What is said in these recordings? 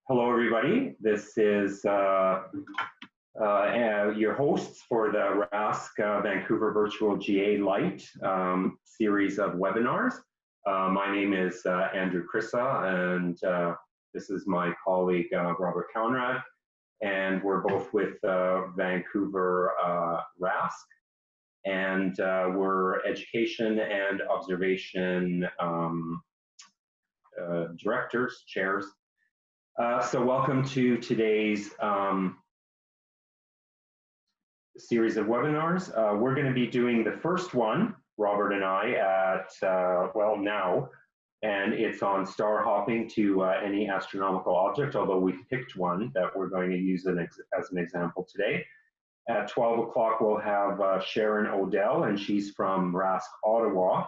Hello, everybody. This is your hosts for the RASC Vancouver Virtual GA Lite series of webinars. My name is Andrew Krysa, and this is my colleague, Robert Conrad, and we're both with Vancouver RASC, and we're education and observation directors, chairs. So welcome to today's series of webinars. We're going to be doing the first one, Robert and I, at, well, now, and it's on star hopping to any astronomical object, although we've picked one that we're going to use as an example today. At 12 o'clock, we'll have Sharon Odell, and she's from RASC Ottawa.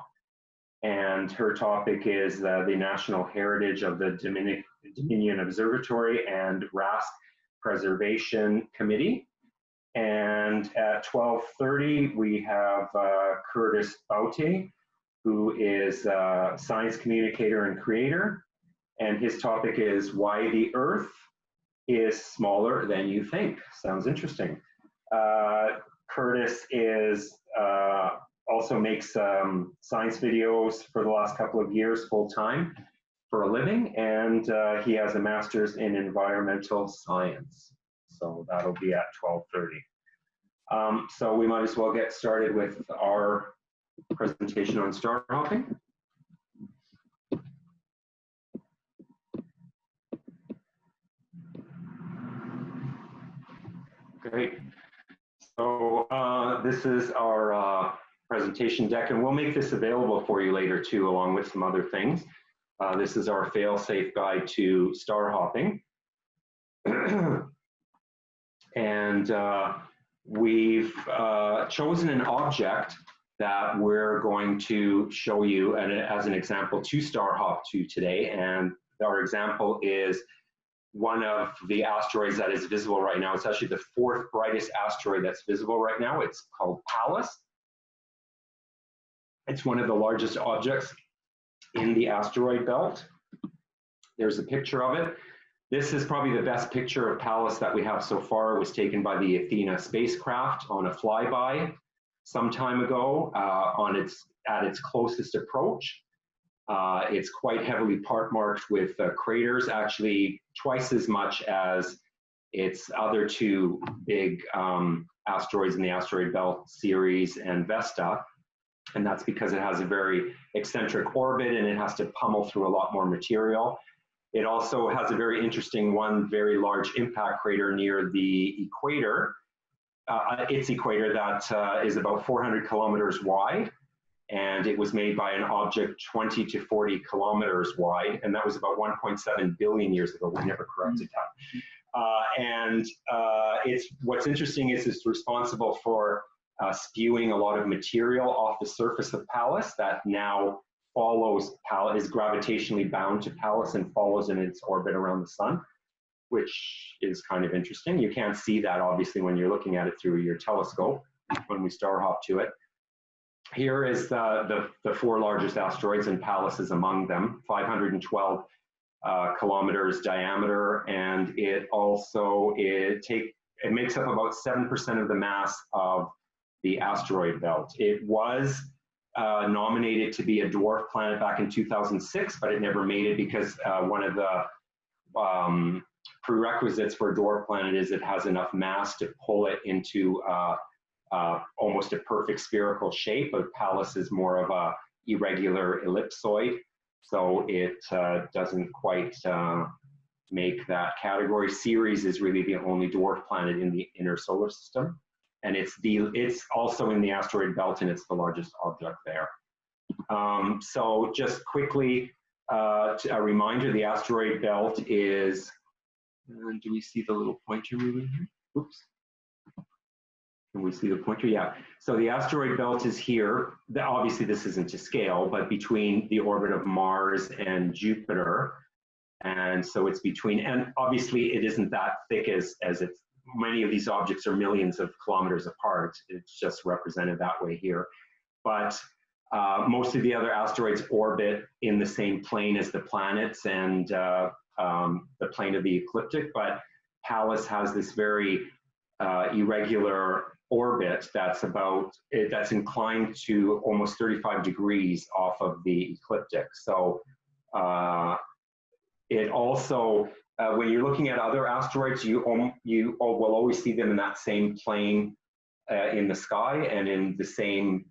And her topic is the National Heritage of the Dominion Observatory and RASC Preservation Committee. And at 12:30, we have Curtis Baute, who is a science communicator and creator. And his topic is Why the Earth is Smaller Than You Think. Sounds interesting. Curtis is also makes science videos for the last couple of years full-time for a living, and he has a master's in environmental science. So that'll be at 12:30. So we might as well get started with our presentation on star hopping. Great. So this is our presentation deck, and we'll make this available for you later too, along with some other things. This is our fail-safe guide to star hopping. And we've chosen an object that we're going to show you as an example to star hop to today. And our example is one of the asteroids that is visible right now. It's actually the fourth brightest asteroid that's visible right now. It's called Pallas. It's one of the largest objects in the asteroid belt. There's a picture of it. This is probably the best picture of Pallas that we have so far. It was taken by the Athena spacecraft on a flyby some time ago at its closest approach. It's quite heavily part-marked with craters, actually twice as much as its other two big asteroids in the asteroid belt, Ceres and Vesta. And that's because it has a very eccentric orbit and it has to pummel through a lot more material. It also has a very interesting very large impact crater near the equator, its equator that is about 400 kilometers wide. And it was made by an object 20 to 40 kilometers wide, and that was about 1.7 billion years ago. We never corrected that. What's interesting is it's responsible for spewing a lot of material off the surface of Pallas that now follows Pallas, is gravitationally bound to Pallas and follows in its orbit around the sun, which is kind of interesting. You can't see that obviously when you're looking at it through your telescope when we star hop to it. Here is the four largest asteroids, and Pallas is among them, 512 kilometers diameter, and it makes up about 7% of the mass of the asteroid belt. It was nominated to be a dwarf planet back in 2006, but it never made it because one of the prerequisites for a dwarf planet is it has enough mass to pull it into almost a perfect spherical shape, but Pallas is more of a irregular ellipsoid, so it doesn't quite make that category. Ceres is really the only dwarf planet in the inner solar system, and it's also in the asteroid belt, and it's the largest object there. So just quickly, a reminder, the asteroid belt is, do we see the little pointer moving here? Oops. Can we see the pointer? Yeah. So the asteroid belt is here. Obviously, this isn't to scale, but between the orbit of Mars and Jupiter. And so it's between, and obviously it isn't that thick as it's, many of these objects are millions of kilometers apart. It's just represented that way here. But most of the other asteroids orbit in the same plane as the planets, and the plane of the ecliptic, but Pallas has this very irregular orbit that's inclined to almost 35 degrees off of the ecliptic. So it also, when you're looking at other asteroids, you will always see them in that same plane in the sky and in the same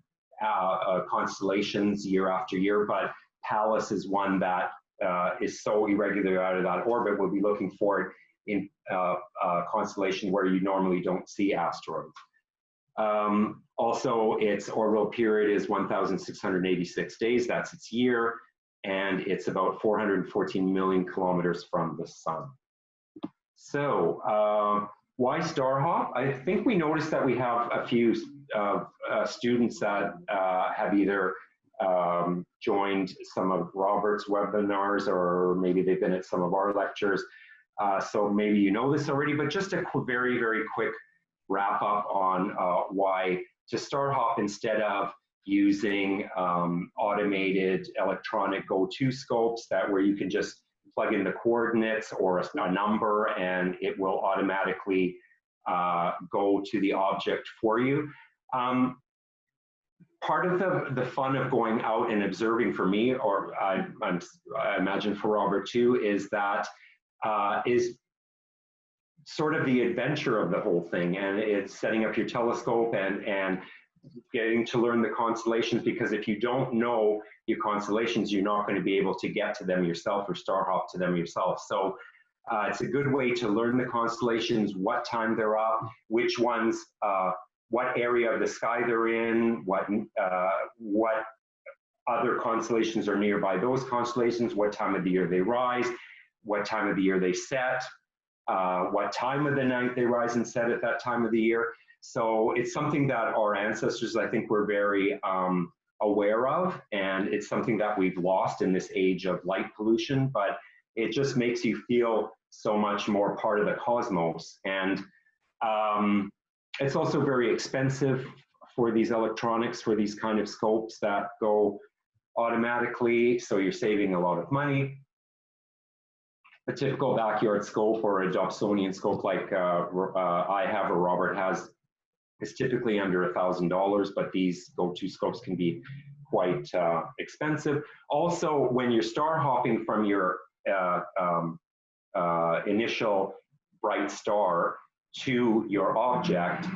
constellations year after year, but Pallas is one that is so irregular out of that orbit. We'll be looking for it in a constellation where you normally don't see asteroids. Also, its orbital period is 1,686 days, that's its year, and it's about 414 million kilometers from the sun. So, why Starhop? I think we noticed that we have a few students that have either joined some of Robert's webinars, or maybe they've been at some of our lectures. So maybe you know this already, but just a very, very quick wrap up on why to Starhop instead of using automated electronic go-to scopes where you can just plug in the coordinates or a number and it will automatically go to the object for you. Part of the fun of going out and observing for me, or I imagine for Robert too, is that is sort of the adventure of the whole thing, and it's setting up your telescope and getting to learn the constellations, because if you don't know your constellations, you're not going to be able to get to them yourself or starhop to them yourself. So it's a good way to learn the constellations, what time they're up, which ones, what area of the sky they're in, what other constellations are nearby those constellations, what time of the year they rise, what time of the year they set, what time of the night they rise and set at that time of the year. So it's something that our ancestors, I think, were very aware of, and it's something that we've lost in this age of light pollution, but it just makes you feel so much more part of the cosmos. And it's also very expensive for these electronics, for these kind of scopes that go automatically, so you're saving a lot of money. A typical backyard scope or a Dobsonian scope like I have or Robert has is typically under $1,000, but these go-to scopes can be quite expensive. Also, when you're star hopping from your initial bright star to your object,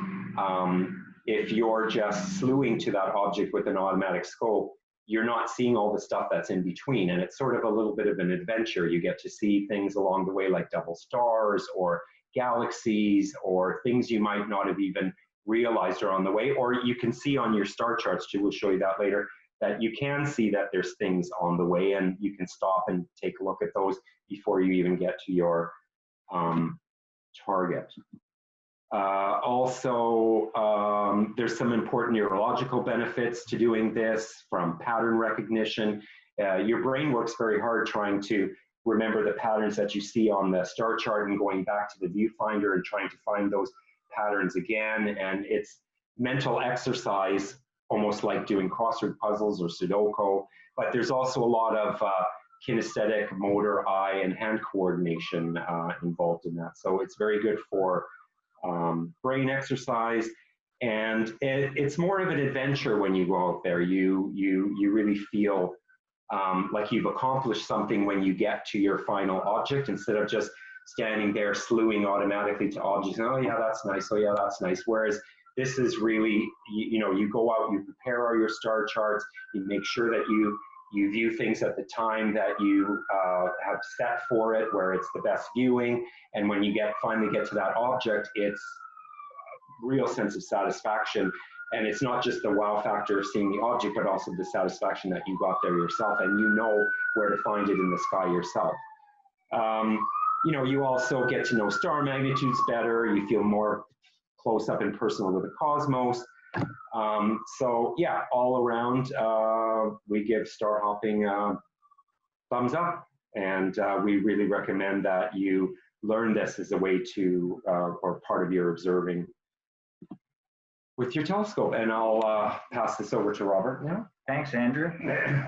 if you're just slewing to that object with an automatic scope, you're not seeing all the stuff that's in between, and it's sort of a little bit of an adventure. You get to see things along the way like double stars or galaxies or things you might not have even realized are on the way, or you can see on your star charts too, we'll show you that later, that you can see that there's things on the way and you can stop and take a look at those before you even get to your target. Also, there's some important neurological benefits to doing this, from pattern recognition. Your brain works very hard trying to remember the patterns that you see on the star chart and going back to the viewfinder and trying to find those patterns again. And it's mental exercise, almost like doing crossword puzzles or Sudoku. But there's also a lot of kinesthetic, motor, eye, and hand coordination involved in that. So it's very good for brain exercise, and it's more of an adventure when you go out there. You really feel like you've accomplished something when you get to your final object, instead of just standing there slewing automatically to objects. Oh yeah, that's nice. Oh yeah, that's nice. Whereas this is really, you know, you go out, you prepare all your star charts, you make sure that you view things at the time that you have set for it, where it's the best viewing. And when you finally get to that object, it's a real sense of satisfaction. And it's not just the wow factor of seeing the object, but also the satisfaction that you got there yourself and you know where to find it in the sky yourself. You know, you also get to know star magnitudes better. You feel more close up and personal with the cosmos. So yeah, all around, we give star hopping thumbs up, and we really recommend that you learn this as a way to, or part of your observing with your telescope. And I'll pass this over to Robert now. Thanks, Andrew.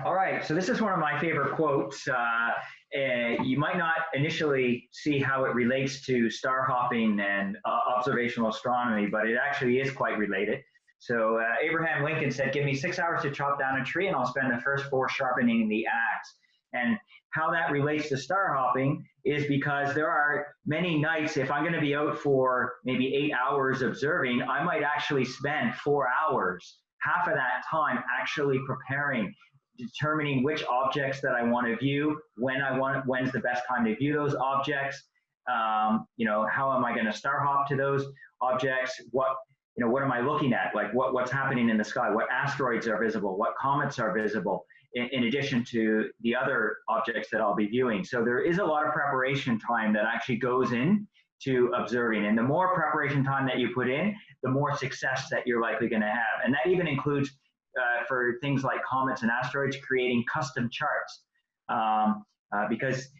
All right, so this is one of my favorite quotes. You might not initially see how it relates to star hopping and observational astronomy, but it actually is quite related. So Abraham Lincoln said, "Give me 6 hours to chop down a tree and I'll spend the first 4 sharpening the axe." And how that relates to star hopping is because there are many nights, if I'm going to be out for maybe 8 hours observing, I might actually spend 4 hours, half of that time actually preparing, determining which objects that I want to view, when's the best time to view those objects, you know, how am I going to star hop to those objects, what am I looking at, like what's happening in the sky, what asteroids are visible, what comets are visible, in addition to the other objects that I'll be viewing. So there is a lot of preparation time that actually goes in to observing. And the more preparation time that you put in, the more success that you're likely going to have. And that even includes, for things like comets and asteroids, creating custom charts. Because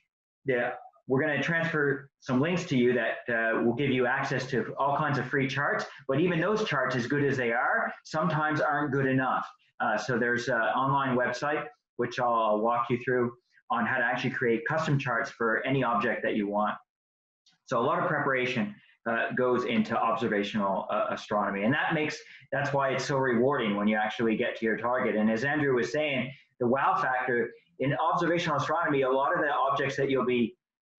we're going to transfer some links to you that will give you access to all kinds of free charts. But even those charts, as good as they are, sometimes aren't good enough. So there's an online website, which I'll walk you through, on how to actually create custom charts for any object that you want. So a lot of preparation goes into observational astronomy, and that's why it's so rewarding when you actually get to your target. And as Andrew was saying, the wow factor in observational astronomy, a lot of the objects that you'll be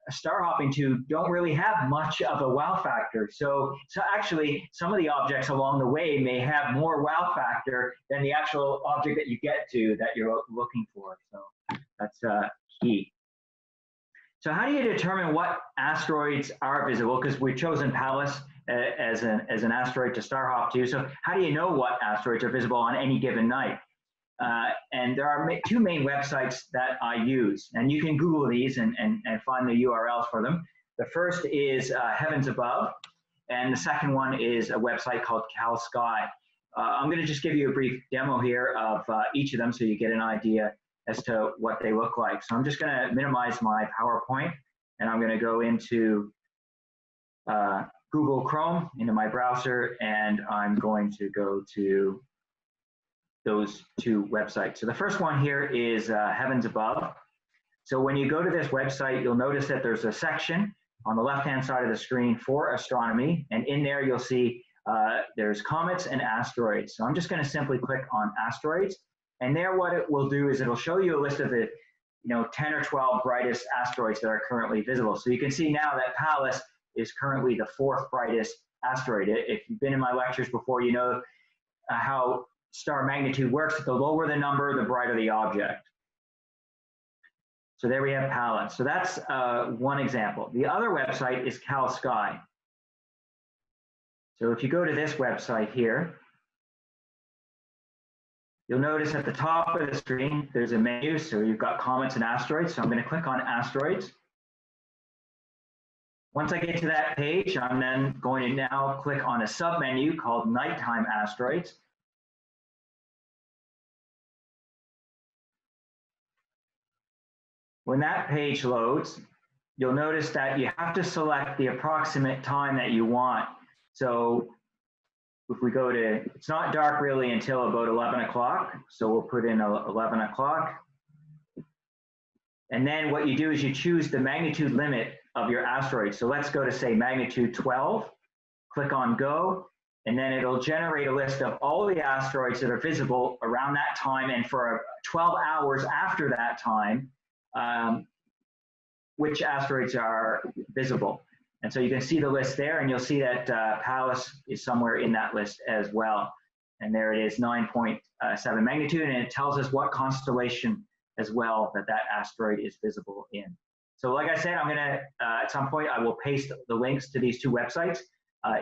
star hopping to don't really have much of a wow factor. So actually, some of the objects along the way may have more wow factor than the actual object that you get to that you're looking for. So that's key. So how do you determine what asteroids are visible? Because we've chosen Pallas as an asteroid to star hop to. So how do you know what asteroids are visible on any given night? And there are 2 main websites that I use, and you can Google these and find the URLs for them. The first is Heavens Above, and the second one is a website called Cal Sky. I'm going to just give you a brief demo here of each of them so you get an idea as to what they look like. So I'm just going to minimize my PowerPoint, and I'm going to go into Google Chrome, into my browser, and I'm going to go to those 2 websites. So the first one here is Heavens Above. So when you go to this website, you'll notice that there's a section on the left-hand side of the screen for astronomy, and in there you'll see there's comets and asteroids. So I'm just going to simply click on asteroids, and there what it will do is it'll show you a list of the 10 or 12 brightest asteroids that are currently visible. So you can see now that Pallas is currently the 4th brightest asteroid. If you've been in my lectures before, you know how star magnitude works. The lower the number, the brighter the object. So there we have Pallas. So that's one example. The other website is Cal Sky. So if you go to this website here, you'll notice at the top of the screen, there's a menu. So you've got comets and asteroids. So I'm going to click on asteroids. Once I get to that page, I'm then going to now click on a submenu called nighttime asteroids. When that page loads, you'll notice that you have to select the approximate time that you want. So if we go to, it's not dark really until about 11 o'clock. So we'll put in 11 o'clock. And then what you do is you choose the magnitude limit of your asteroid. So let's go to, say, magnitude 12, click on go, and then it'll generate a list of all the asteroids that are visible around that time, and for 12 hours after that time, which asteroids are visible. And so you can see the list there, and you'll see that Pallas is somewhere in that list as well. And there it is, 9.7 magnitude, and it tells us what constellation as well that asteroid is visible in. So like I said, I'm gonna, at some point, I will paste the links to these 2 websites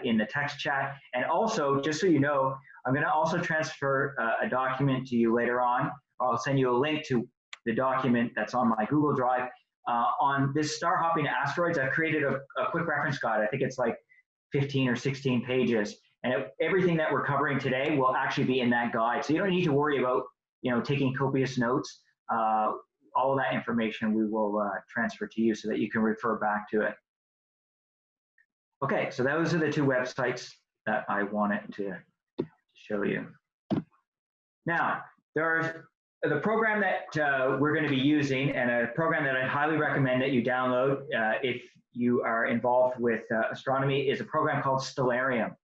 in the text chat. And also, just so you know, I'm gonna also transfer a document to you later on. I'll send you a link to the document that's on my Google Drive. On this star hopping asteroids, I've created a quick reference guide. I think it's like 15 or 16 pages. And everything that we're covering today will actually be in that guide. So you don't need to worry about taking copious notes. All of that information we will transfer to you so that you can refer back to it. Okay, so those are the 2 websites that I wanted to show you. Now, There's the program that we're going to be using, and a program that I highly recommend that you download if you are involved with astronomy, is a program called Stellarium.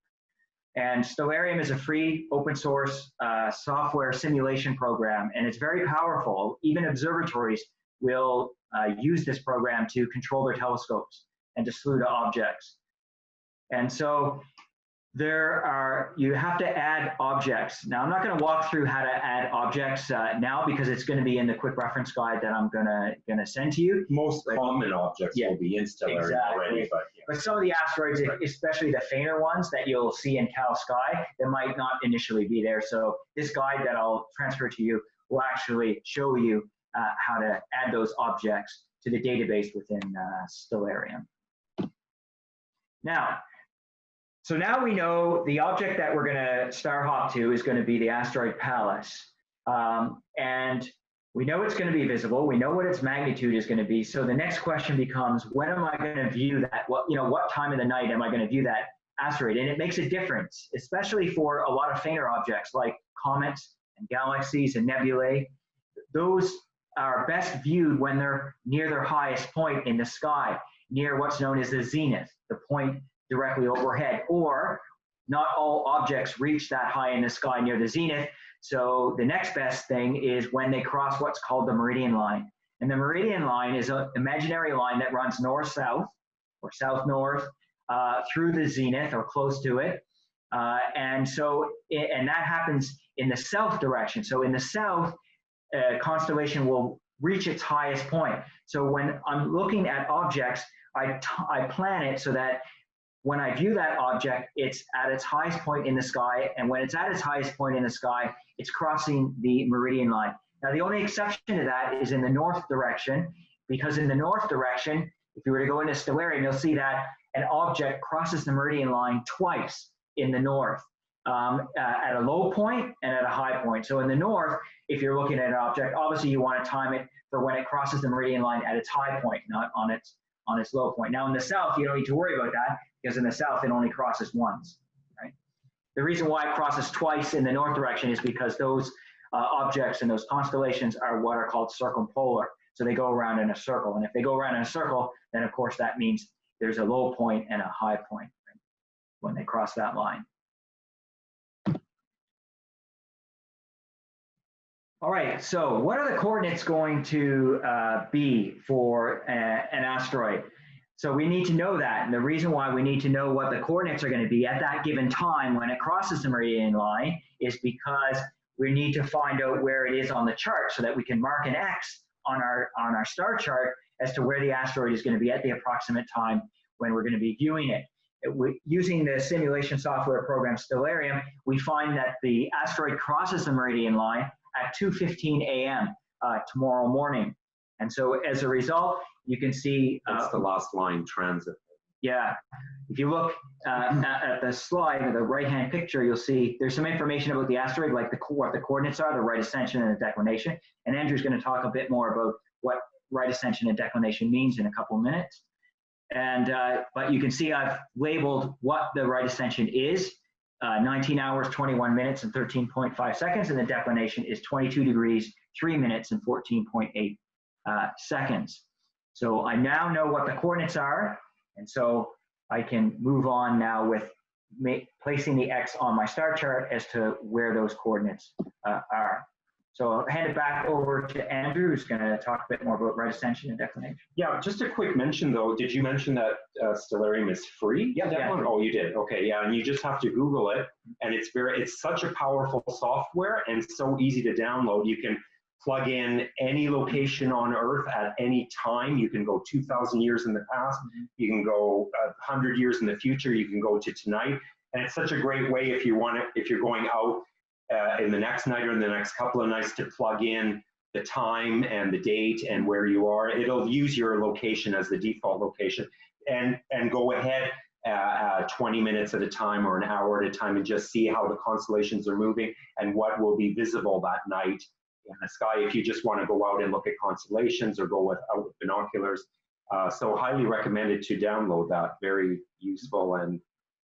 And Stellarium is a free open source software simulation program, and it's very powerful. Even observatories will use this program to control their telescopes and to slew to objects. And so you have to add objects. Now, I'm not going to walk through how to add objects now, because it's going to be in the quick reference guide that I'm gonna send to you. Most common objects will be in Stellarium already, but some of the asteroids, especially the fainter ones that you'll see in Cal Sky, that might not initially be there. So this guide that I'll transfer to you will actually show you how to add those objects to the database within Stellarium. So now we know the object that we're going to star hop to is going to be the Asteroid Palace. And we know it's going to be visible. We know what its magnitude is going to be. So the next question becomes, when am I going to view that? What time of the night am I going to view that asteroid? And it makes a difference, especially for a lot of fainter objects like comets and galaxies and nebulae. Those are best viewed when they're near their highest point in the sky, near what's known as the zenith, the point directly overhead. Or not all objects reach that high in the sky near the zenith. So the next best thing is when they cross what's called the Meridian Line. And the Meridian Line is an imaginary line that runs north-south or south-north through the zenith or close to it. And that happens in the south direction. So in the south, a constellation will reach its highest point. So when I'm looking at objects, I plan it so that when I view that object, it's at its highest point in the sky, and when it's at its highest point in the sky, it's crossing the Meridian Line. Now, the only exception to that is in the north direction, because in the north direction, if you were to go into Stellarium, you'll see that an object crosses the Meridian Line twice in the north, at a low point and at a high point. So in the north, if you're looking at an object, obviously you want to time it for when it crosses the Meridian Line at its high point, not on its low point. Now in the south, you don't need to worry about that, because in the south, it only crosses once, right? The reason why it crosses twice in the north direction is because those objects and those constellations are what are called circumpolar. So they go around in a circle. And if they go around in a circle, then of course that means there's a low point and a high point, right, when they cross that line. All right, so what are the coordinates going to be for an asteroid? So we need to know that, and the reason why we need to know what the coordinates are going to be at that given time when it crosses the Meridian Line is because we need to find out where it is on the chart so that we can mark an X on our star chart as to where the asteroid is going to be at the approximate time when we're going to be viewing it. Using the simulation software program Stellarium, we find that the asteroid crosses the Meridian Line at 2:15 a.m. Tomorrow morning. And so as a result, you can see it's the last line transit. Yeah, if you look at the slide, the right-hand picture, you'll see there's some information about the asteroid, like what the coordinates are, the right ascension and the declination. And Andrew's going to talk a bit more about what right ascension and declination means in a couple of minutes. And but you can see I've labeled what the right ascension is: 19 hours, 21 minutes, and 13.5 seconds, and the declination is 22 degrees, 3 minutes, and 14.8 seconds. So I now know what the coordinates are, and so I can move on now with placing the X on my star chart as to where those coordinates are. So I'll hand it back over to Andrew, who's going to talk a bit more about right ascension and declination. Yeah, just a quick mention though. Did you mention that Stellarium is free? Yeah, that one. Oh, you did. Okay, yeah, and you just have to Google it, and it's such a powerful software and so easy to download. You can plug in any location on Earth at any time. You can go 2,000 years in the past. You can go 100 years in the future. You can go to tonight, and it's such a great way if you want if you're going out in the next night or in the next couple of nights to plug in the time and the date and where you are. It'll use your location as the default location and go ahead 20 minutes at a time or an hour at a time and just see how the constellations are moving and what will be visible that night in the sky if you just want to go out and look at constellations or go out with binoculars. So highly recommended to download that. Very useful and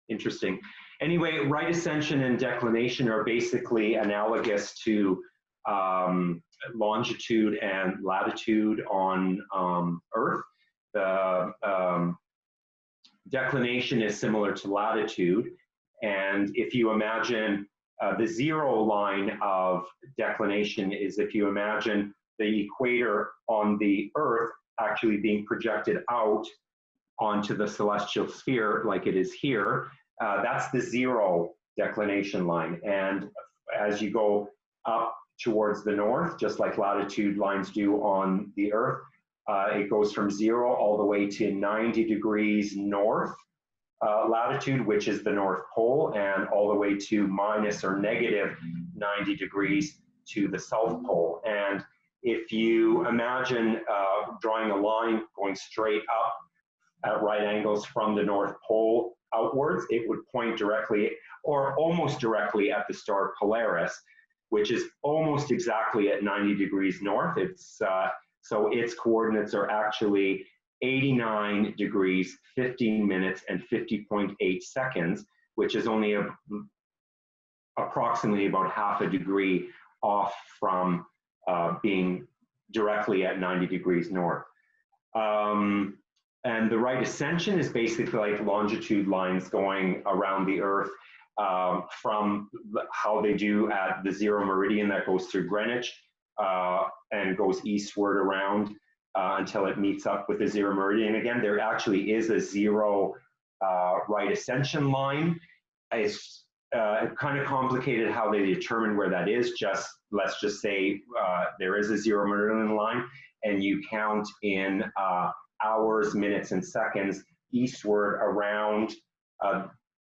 interesting. Anyway, right ascension and declination are basically analogous to longitude and latitude on Earth. The declination is similar to latitude, and if you imagine the zero line of declination is if you imagine the equator on the Earth actually being projected out onto the celestial sphere like it is here, that's the zero declination line. And as you go up towards the north, just like latitude lines do on the Earth, it goes from 0 all the way to 90 degrees north latitude, which is the North Pole, and all the way to minus or negative 90 degrees to the South Pole. And if you imagine drawing a line going straight up at right angles from the North Pole outwards, it would point directly or almost directly at the star Polaris, which is almost exactly at 90 degrees north. It's so its coordinates are actually 89 degrees, 15 minutes, and 50.8 seconds, which is only approximately about half a degree off from being directly at 90 degrees north. And the right ascension is basically like longitude lines going around the Earth from how they do at the zero meridian that goes through Greenwich and goes eastward around until it meets up with the zero meridian again. There actually is a zero right ascension line. It's kind of complicated how they determine where that is. Just let's just say there is a zero meridian line, and you count in hours, minutes, and seconds eastward around,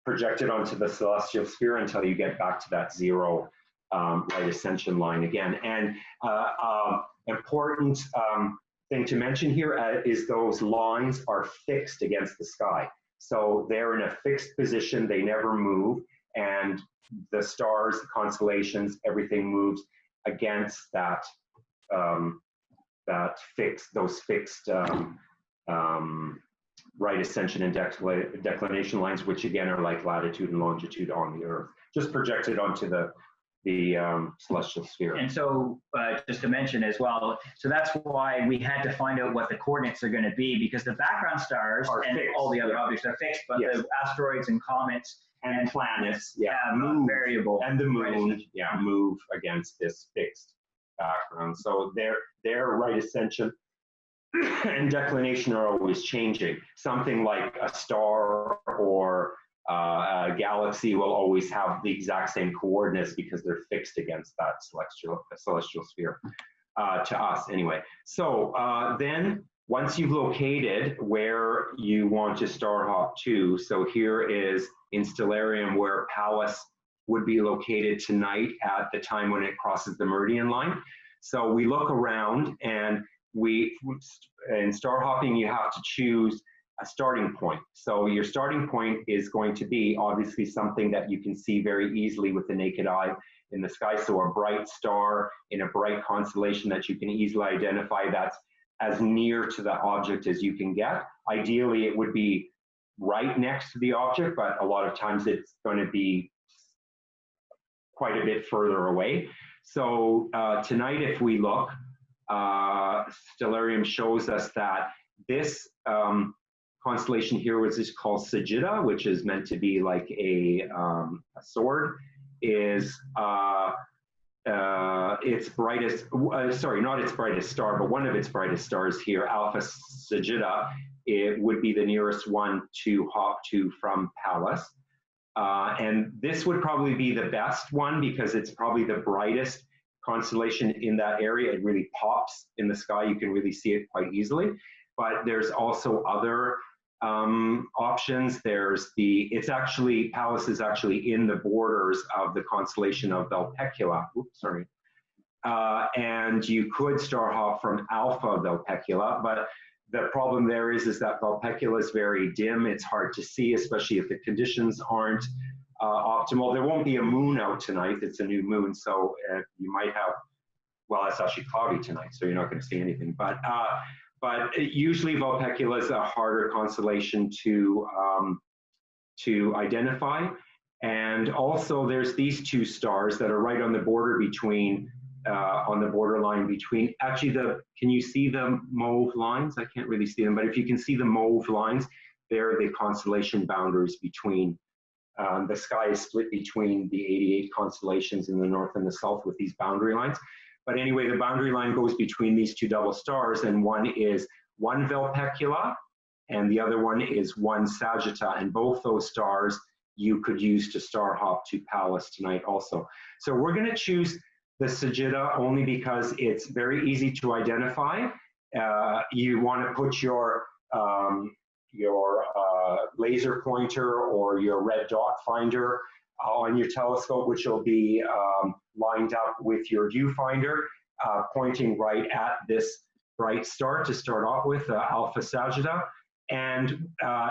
projected onto the celestial sphere until you get back to that zero right ascension line again. And important thing to mention here is those lines are fixed against the sky. So they're in a fixed position, they never move, and the stars, the constellations, everything moves against that those fixed right ascension and declination lines, which again are like latitude and longitude on the Earth, just projected onto the celestial sphere. And so just to mention as well, so that's why we had to find out what the coordinates are going to be, because the background stars and fixed. All the other objects are fixed, but the asteroids and comets and planets move, variable, and the moon move against this fixed background. So their right ascension and declination are always changing. Something like a star or a galaxy will always have the exact same coordinates because they're fixed against that celestial sphere, to us anyway. So then once you've located where you want to star hop to, so here is in Stellarium where Pallas would be located tonight at the time when it crosses the Meridian Line. So we look around, and in star hopping you have to choose a starting point. So your starting point is going to be obviously something that you can see very easily with the naked eye in the sky. So a bright star in a bright constellation that you can easily identify, that's as near to the object as you can get. Ideally, it would be right next to the object, but a lot of times it's going to be quite a bit further away. So tonight, if we look, Stellarium shows us that this constellation here, which is called Sagitta, which is meant to be like a sword, is its brightest, sorry, not its brightest star, but one of its brightest stars here, Alpha Sagitta. It would be the nearest one to hop to from Pallas. And this would probably be the best one because it's probably the brightest constellation in that area. It really pops in the sky. You can really see it quite easily. But there's also other options. There's Pallas is actually in the borders of the constellation of Vulpecula. Oops, sorry. And you could star hop from Alpha Vulpecula, but the problem there is that Vulpecula is very dim. It's hard to see, especially if the conditions aren't optimal. There won't be a moon out tonight. It's a new moon, so you might have, well, it's actually cloudy tonight, so you're not going to see anything. But usually Vulpecula is a harder constellation to identify. And also there's these two stars that are right on the border between on the borderline between, actually can you see the mauve lines? I can't really see them, but if you can see the mauve lines, they're the constellation boundaries between, the sky is split between the 88 constellations in the north and the south with these boundary lines. But anyway, the boundary line goes between these two double stars, and one is 1 Vulpecula, and the other one is 1 Sagitta, and both those stars you could use to star hop to Pallas tonight also. So we're going to choose the Sagitta only because it's very easy to identify. You want to put your laser pointer or your red dot finder on your telescope, which will be lined up with your viewfinder, pointing right at this bright star to start off with, Alpha Sagitta. And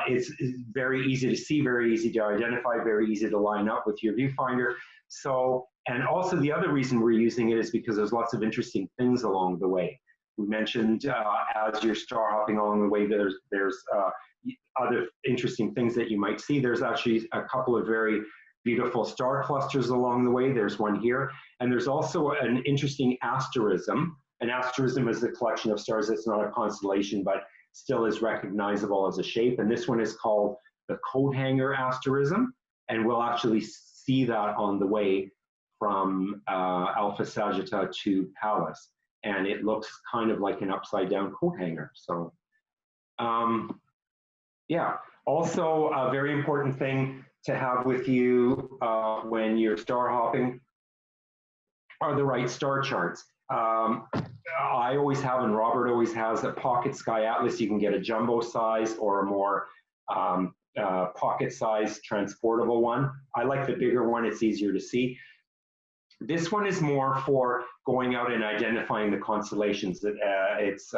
it's very easy to see, very easy to identify, very easy to line up with your viewfinder. So, and also the other reason we're using it is because there's lots of interesting things along the way. We mentioned as you're star hopping along the way, there's other interesting things that you might see. There's actually a couple of very beautiful star clusters along the way. There's one here. And there's also an interesting asterism. An asterism is a collection of stars that's not a constellation, but still is recognizable as a shape. And this one is called the coat hanger asterism. And we'll actually see that on the way from Alpha Sagitta to Pallas. And it looks kind of like an upside down coat hanger. So yeah, also a very important thing to have with you when you're star hopping are the right star charts. I always have, and Robert always has, a pocket sky atlas. You can get a jumbo size or a more pocket size transportable one. I like the bigger one, it's easier to see. This one is more for going out and identifying the constellations. It's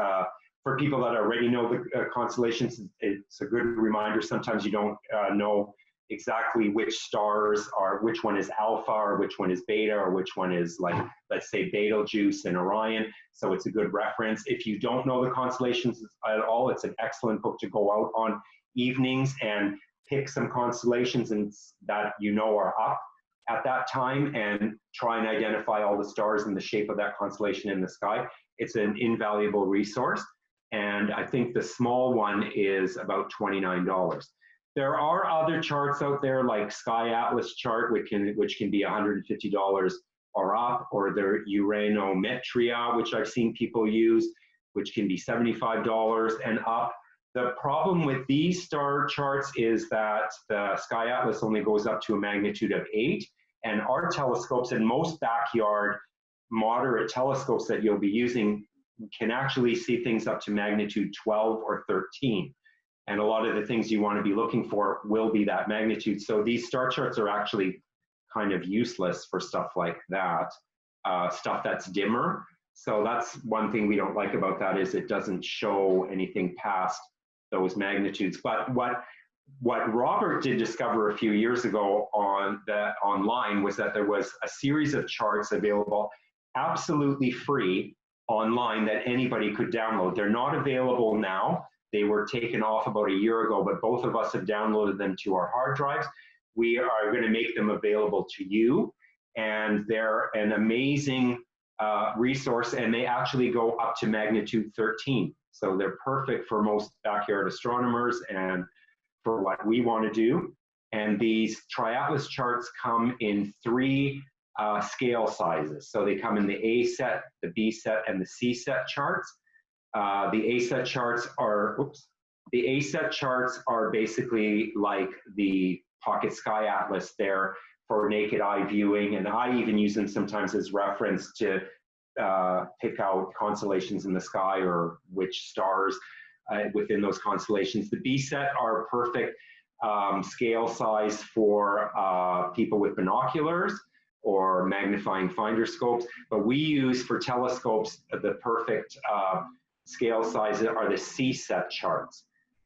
for people that already know the constellations, it's a good reminder. Sometimes you don't know exactly which stars are, which one is Alpha or which one is Beta or which one is, like, let's say Betelgeuse and Orion. So it's a good reference. If you don't know the constellations at all, it's an excellent book to go out on evenings and pick some constellations and that you know are up at that time and try and identify all the stars and the shape of that constellation in the sky. It's an invaluable resource. And I think the small one is about $29. There are other charts out there like Sky Atlas chart, which can be $150 or up, or the Uranometria, which I've seen people use, which can be $75 and up. The problem with these star charts is that the Sky Atlas only goes up to a magnitude of 8, and our telescopes and most backyard moderate telescopes that you'll be using can actually see things up to magnitude 12 or 13. And a lot of the things you want to be looking for will be that magnitude. So these star charts are actually kind of useless for stuff like that, stuff that's dimmer. So that's one thing we don't like about that, is it doesn't show anything past those magnitudes. But what Robert did discover a few years ago online was that there was a series of charts available absolutely free online that anybody could download. They're not available now. They were taken off about a year ago, but both of us have downloaded them to our hard drives. We are going to make them available to you, and they're an amazing resource, and they actually go up to magnitude 13. So they're perfect for most backyard astronomers and for what we want to do. And these triatlas charts come in 3 scale sizes. So they come in the A set, the B set, and the C set charts. The A set charts are basically like the Pocket Sky Atlas. They're for naked eye viewing, and I even use them sometimes as reference to pick out constellations in the sky or which stars within those constellations. The B set are perfect scale size for people with binoculars or magnifying finder scopes, but we use for telescopes the perfect scale sizes are the C set charts,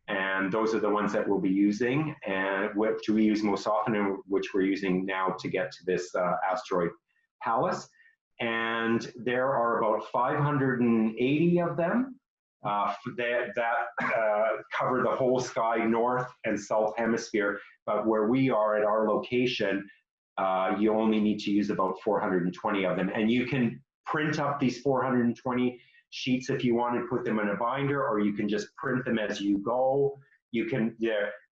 and those are the ones that we'll be using and which we use most often, and which we're using now to get to this Asteroid Palace. And there are about 580 of them that cover the whole sky, north and south hemisphere. But where we are at our location, you only need to use about 420 of them, and you can print up these 420 sheets if you want to put them in a binder, or you can just print them as you go. You can,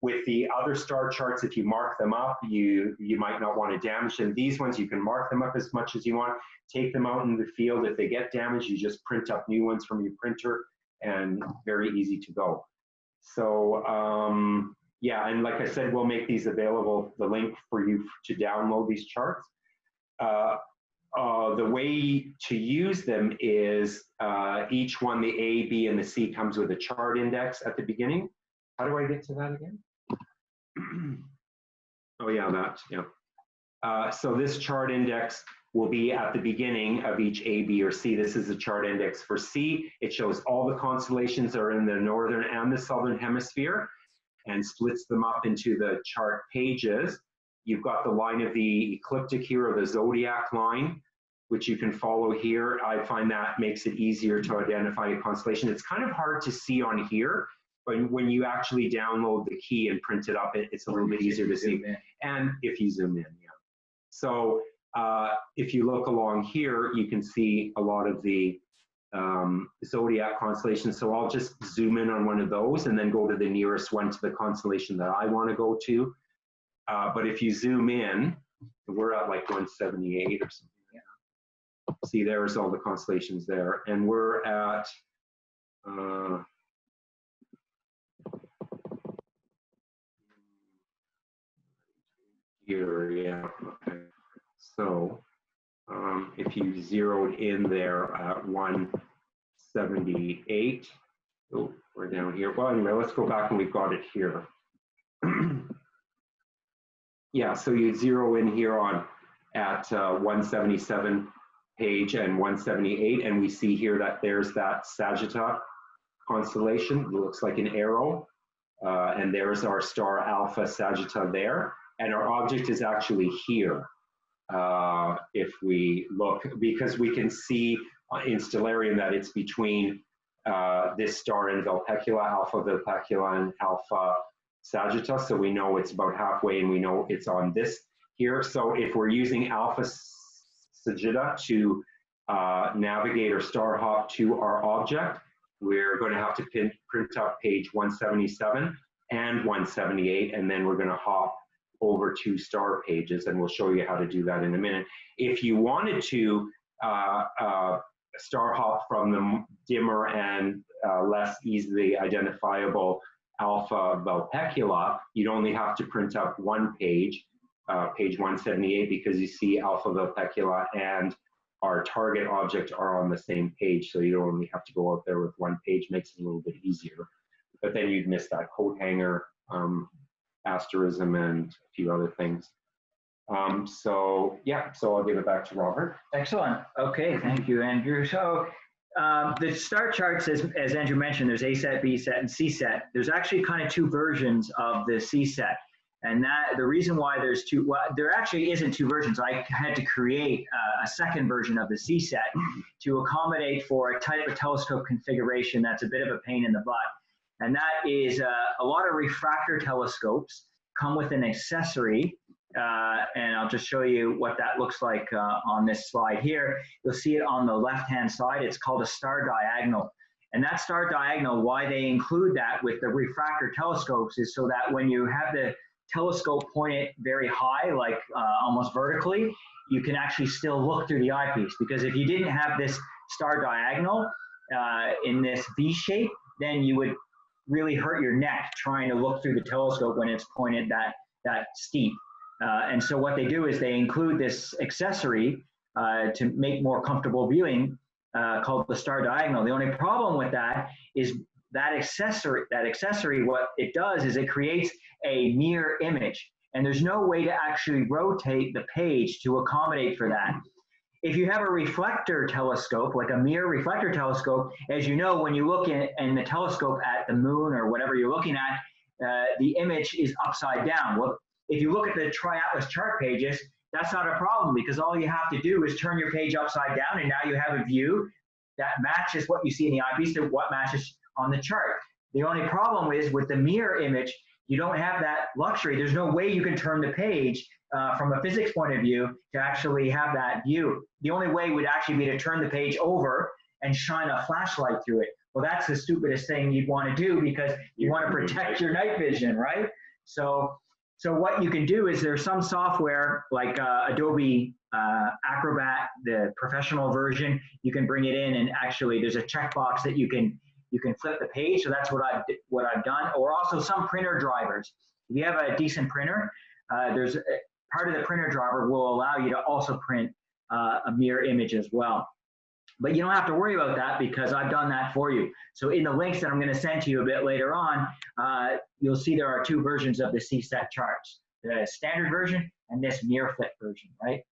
with the other star charts, if you mark them up, you might not want to damage them. These ones, you can mark them up as much as you want, take them out in the field. If they get damaged, you just print up new ones from your printer, and very easy to go. So yeah, and like I said, we'll make these available, the link for you to download these charts. The way to use them is each one, the A, B, and the C comes with a chart index at the beginning. How do I get to that again? Oh yeah, that, yeah. So this chart index will be at the beginning of each A, B, or C. This is the chart index for C. It shows all the constellations that are in the northern and the southern hemisphere and splits them up into the chart pages. You've got the line of the ecliptic here, or the zodiac line, which you can follow here. I find that makes it easier to identify a constellation. It's kind of hard to see on here, but when you actually download the key and print it up, it's a little bit easier to see. And if you zoom in, yeah. So if you look along here, you can see a lot of the zodiac constellations. So I'll just zoom in on one of those and then go to the nearest one to the constellation that I want to go to. But if you zoom in, we're at like 178 or something. Yeah. See, there's all the constellations there. And we're at, here, yeah, okay. So if you zeroed in there at 178, oh, we're down here. Well, anyway, let's go back and we've got it here. Yeah, so you zero in here on at 177 page and 178, and we see here that there's that Sagittarius constellation. It looks like an arrow, and there's our star Alpha Sagittarius there, and our object is actually here. If we look, because we can see in Stellarium that it's between this star and Vulpecula, Alpha Vulpecula and Alpha Sagittarius, so we know it's about halfway, and we know it's on this here. So if we're using Alpha Sagittarius to navigate or star hop to our object, we're going to have to print up page 177 and 178, and then we're going to hop over to star pages, and we'll show you how to do that in a minute. If you wanted to star hop from the dimmer and less easily identifiable Alpha Vulpecula, you'd only have to print up one page, page 178, because you see Alpha Vulpecula and our target object are on the same page, so you only have to go out there with one page. Makes it a little bit easier. But then you'd miss that coat hanger, asterism, and a few other things. So yeah, so I'll give it back to Robert. Excellent. Okay, thank you, Andrew. So the star charts, as Andrew mentioned, there's A set, B set, and C set. There's actually kind of two versions of the C set. And that the reason why there's two, well, there actually isn't two versions. I had to create a second version of the C set to accommodate for a type of telescope configuration that's a bit of a pain in the butt. And that is a lot of refractor telescopes come with an accessory. And I'll just show you what that looks like on this slide here. You'll see it on the left-hand side. It's called a star diagonal. And that star diagonal, why they include that with the refractor telescopes is so that when you have the telescope pointed very high, like almost vertically, you can actually still look through the eyepiece. Because if you didn't have this star diagonal in this V shape, then you would really hurt your neck trying to look through the telescope when it's pointed that steep. And so what they do is they include this accessory to make more comfortable viewing called the star diagonal. The only problem with that is that accessory, what it does is it creates a mirror image. And there's no way to actually rotate the page to accommodate for that. If you have a reflector telescope, like a mirror reflector telescope, as you know, when you look in the telescope at the moon or whatever you're looking at, the image is upside down. Well, if you look at the Tri-Atlas chart pages, that's not a problem because all you have to do is turn your page upside down and now you have a view that matches what you see in the eyepiece to what matches on the chart. The only problem is with the mirror image, you don't have that luxury. There's no way you can turn the page from a physics point of view to actually have that view. The only way would actually be to turn the page over and shine a flashlight through it. Well, that's the stupidest thing you'd want to do because you want to protect your night vision, right? So what you can do is there's some software like Adobe Acrobat, the professional version. You can bring it in, and actually there's a checkbox that you can flip the page. So that's what I've done. Or also some printer drivers. If you have a decent printer, there's part of the printer driver will allow you to also print a mirror image as well. But you don't have to worry about that because I've done that for you. So in the links that I'm going to send to you a bit later on, you'll see there are two versions of the CSET charts, the standard version and this mirror flip version, right?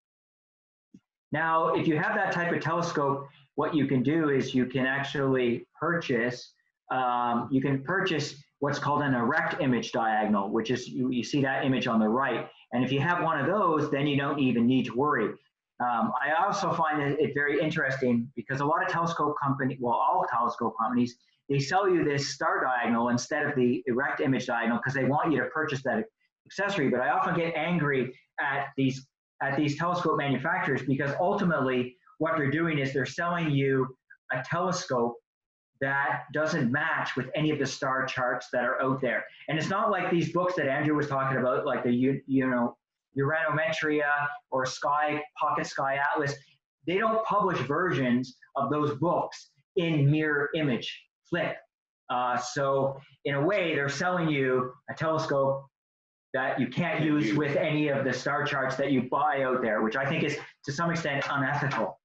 Now, if you have that type of telescope, what you can do is you can actually purchase, what's called an erect image diagonal, which is, you see that image on the right. And if you have one of those, then you don't even need to worry. I also find it very interesting because a lot of telescope companies, well, all telescope companies, they sell you this star diagonal instead of the erect image diagonal because they want you to purchase that accessory. But I often get angry at these telescope manufacturers because ultimately what they're doing is they're selling you a telescope that doesn't match with any of the star charts that are out there. And it's not like these books that Andrew was talking about, like the Uranometria or Pocket Sky Atlas. They don't publish versions of those books in mirror image flip. So in a way, they're selling you a telescope that you can't use with any of the star charts that you buy out there, which I think is to some extent unethical.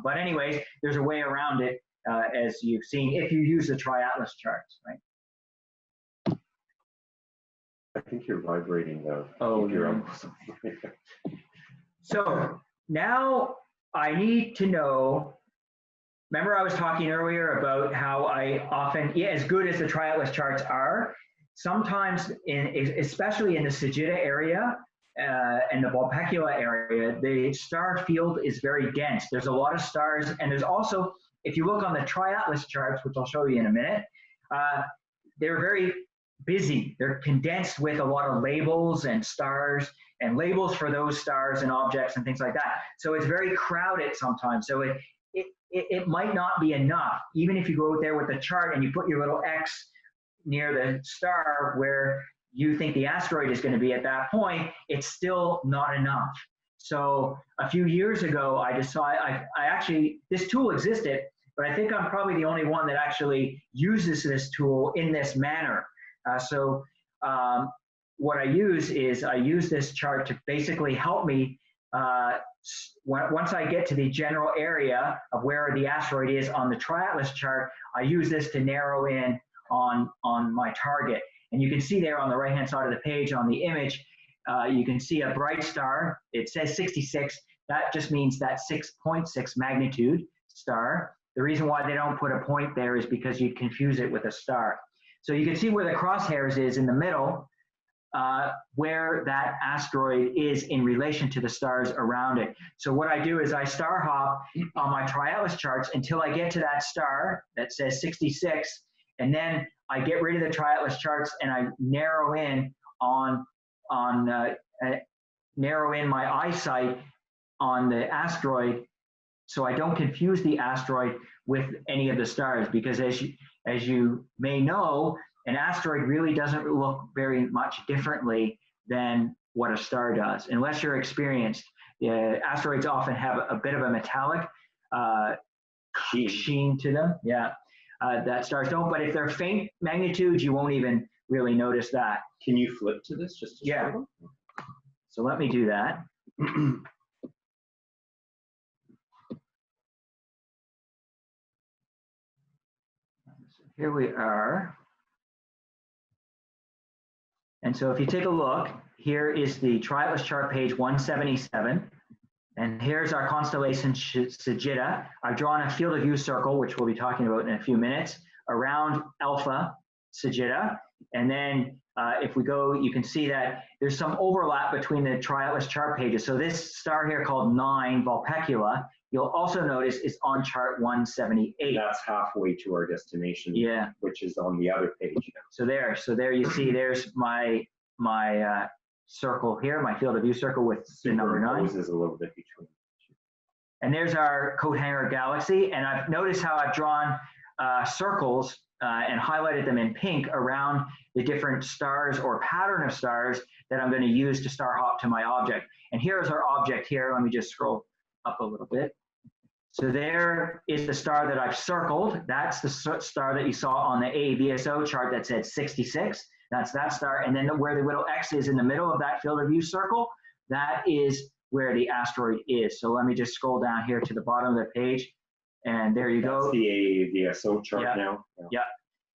But anyways, there's a way around it, as you've seen, if you use the Tri-Atlas charts, right? I think you're vibrating though. Oh, you're So now I need to know, remember I was talking earlier about how I often, as good as the Tri-Atlas charts are, sometimes, especially in the Sagitta area and the Vulpecula area, the star field is very dense. There's a lot of stars, and there's also, if you look on the Tri-Atlas charts, which I'll show you in a minute, they're very busy. They're condensed with a lot of labels and stars and labels for those stars and objects and things like that. So it's very crowded sometimes. So it might not be enough. Even if you go out there with the chart and you put your little X near the star where you think the asteroid is going to be at that point, it's still not enough. So a few years ago, I decided, I actually, this tool existed, but I think I'm probably the only one that actually uses this tool in this manner. What I use is I use this chart to basically help me once I get to the general area of where the asteroid is on the Tri-Atlas chart. I use this to narrow in on my target. And you can see there on the right-hand side of the page on the image, you can see a bright star. It says 66. That just means that 6.6 magnitude star. The reason why they don't put a point there is because you'd confuse it with a star. So you can see where the crosshairs is in the middle, where that asteroid is in relation to the stars around it. So what I do is I star hop on my Tri-Atlas charts until I get to that star that says 66, and then I get rid of the Tri-Atlas charts and I narrow in narrow in my eyesight on the asteroid, so I don't confuse the asteroid with any of the stars, because as you may know, an asteroid really doesn't look very much differently than what a star does, unless you're experienced. Asteroids often have a bit of a metallic sheen to them, that stars don't. But if they're faint magnitudes, you won't even really notice that. Can you flip to this just to show them? So let me do that. Here we are. And so if you take a look, here is the Tri-Atlas chart, page 177. And here's our constellation Sagitta. I've drawn a field of view circle, which we'll be talking about in a few minutes, around Alpha. Sagitta. And then if we go, you can see that there's some overlap between the Triatlas chart pages. So this star here called 9 Vulpecula, you'll also notice is on chart 178. That's halfway to our destination, yeah, which is on the other page. So there you see there's my circle here, my field of view circle with the number 9. Is a little bit between. And there's our Coat Hanger Galaxy. And I've noticed how I've drawn circles and highlighted them in pink around the different stars or pattern of stars that I'm going to use to star hop to my object. And here's our object here. Let me just scroll up a little bit. So there is the star that I've circled. That's the star that you saw on the AAVSO chart that said 66. That's that star. And then where the little X is in the middle of that field of view circle, that is where the asteroid is. So let me just scroll down here to the bottom of the page. And there you go. That's the AAVSO chart now. Yeah.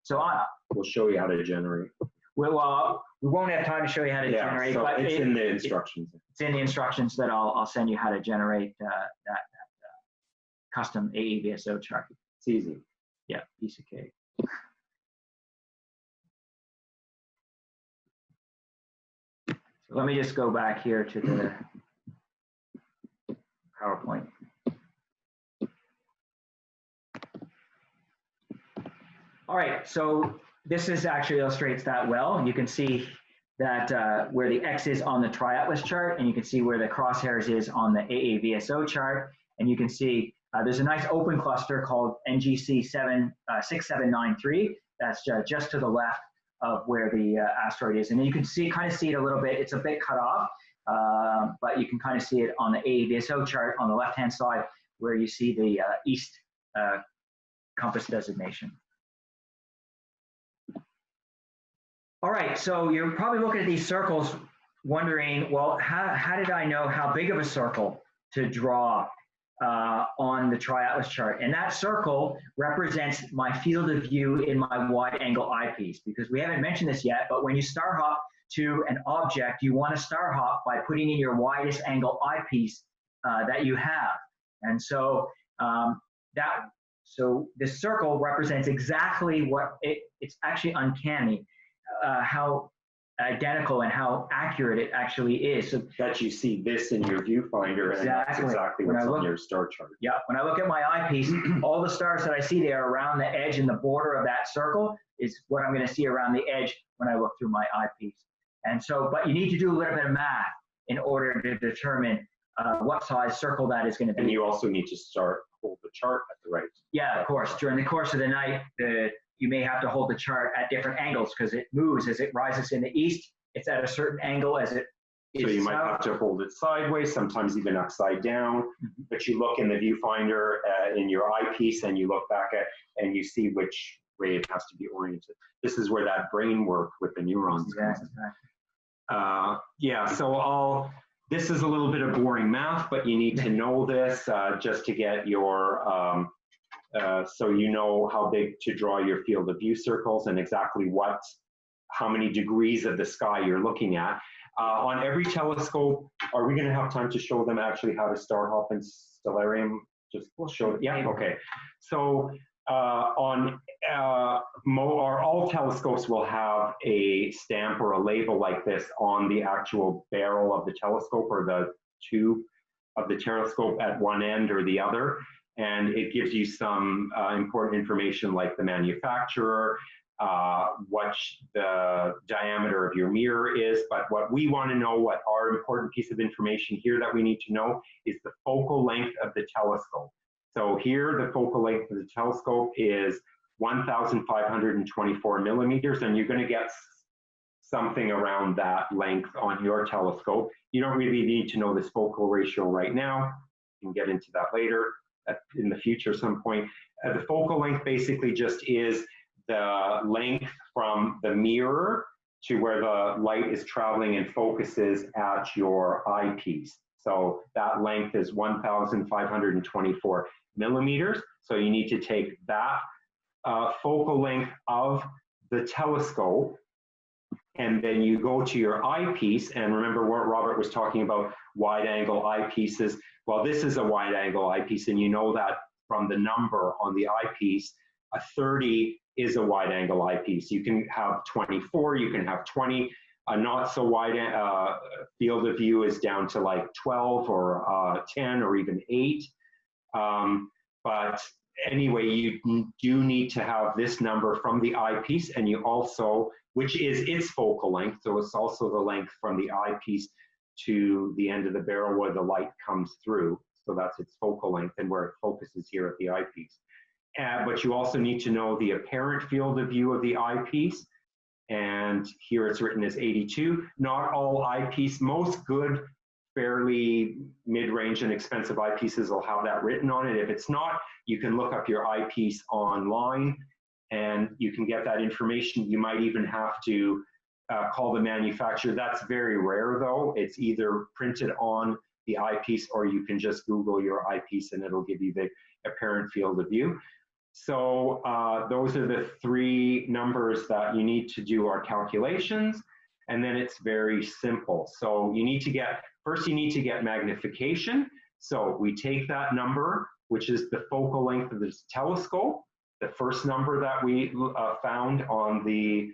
So we'll show you how to generate. Well, we won't have time to show you how to generate, so but it's in the instructions. It's in the instructions that I'll send you how to generate that custom AAVSO chart. It's easy. Yeah, piece of cake. So let me just go back here to the PowerPoint. All right, so this actually illustrates that well. You can see that where the X is on the Triatlas chart, and you can see where the crosshairs is on the AAVSO chart, and you can see there's a nice open cluster called NGC 6793. That's just to the left of where the asteroid is, and you can kind of see it a little bit. It's a bit cut off, but you can kind of see it on the AAVSO chart on the left-hand side, where you see the east compass designation. All right, so you're probably looking at these circles wondering, well, how did I know how big of a circle to draw on the Triatlas chart? And that circle represents my field of view in my wide angle eyepiece, because we haven't mentioned this yet, but when you star hop to an object, you want to star hop by putting in your widest angle eyepiece that you have. And so so this circle represents exactly what it's actually uncanny how identical and how accurate it actually is. So that you see this in your viewfinder, and that's exactly what's on your star chart. Yeah, when I look at my eyepiece, all the stars that I see there around the edge and the border of that circle is what I'm going to see around the edge when I look through my eyepiece. And so, but you need to do a little bit of math in order to determine what size circle that is going to be. And you also need to hold the chart at the right. Yeah, of course. During the course of the night, you may have to hold the chart at different angles because it moves as it rises in the east. It's at a certain angle as it is so you south. might have to hold it sideways, sometimes even upside down. But you look in the viewfinder in your eyepiece, and you look back and you see which way it has to be oriented. This is where that brain work with the neurons comes in. Yeah, so this is a little bit of boring math, but you need to know this just to get your so you know how big to draw your field of view circles and exactly how many degrees of the sky you're looking at. On every telescope, are we going to have time to show them actually how to star hop in Stellarium? We'll show it. Yeah, okay. So all telescopes will have a stamp or a label like this on the actual barrel of the telescope or the tube of the telescope at one end or the other. And it gives you some important information like the manufacturer, what the diameter of your mirror is. But what we want to know, what our important piece of information here that we need to know, is the focal length of the telescope. So here, the focal length of the telescope is 1,524 millimeters, and you're going to get something around that length on your telescope. You don't really need to know this focal ratio right now. You can get into that later. In the future some point. The focal length basically just is the length from the mirror to where the light is traveling and focuses at your eyepiece. So that length is 1,524 millimeters. So you need to take that focal length of the telescope, and then you go to your eyepiece, and remember what Robert was talking about, wide angle eyepieces. Well, this is a wide angle eyepiece, and you know that from the number on the eyepiece, a 30 is a wide angle eyepiece. You can have 24, you can have 20. A not so wide field of view is down to like 12 or 10 or even 8. But anyway, you do need to have this number from the eyepiece, and you also, which is its focal length, so it's also the length from the eyepiece to the end of the barrel where the light comes through. So that's its focal length and where it focuses here at the eyepiece. But you also need to know the apparent field of view of the eyepiece. And here it's written as 82. Not all eyepiece, most good, fairly mid-range and expensive eyepieces will have that written on it. If it's not, you can look up your eyepiece online and you can get that information. You might even have to call the manufacturer. That's very rare though. It's either printed on the eyepiece or you can just Google your eyepiece and it'll give you the apparent field of view. So those are the 3 numbers that you need to do our calculations, and then it's very simple. So you need to get, first you need to get magnification. So we take that number, which is the focal length of this telescope, the first number that we found on the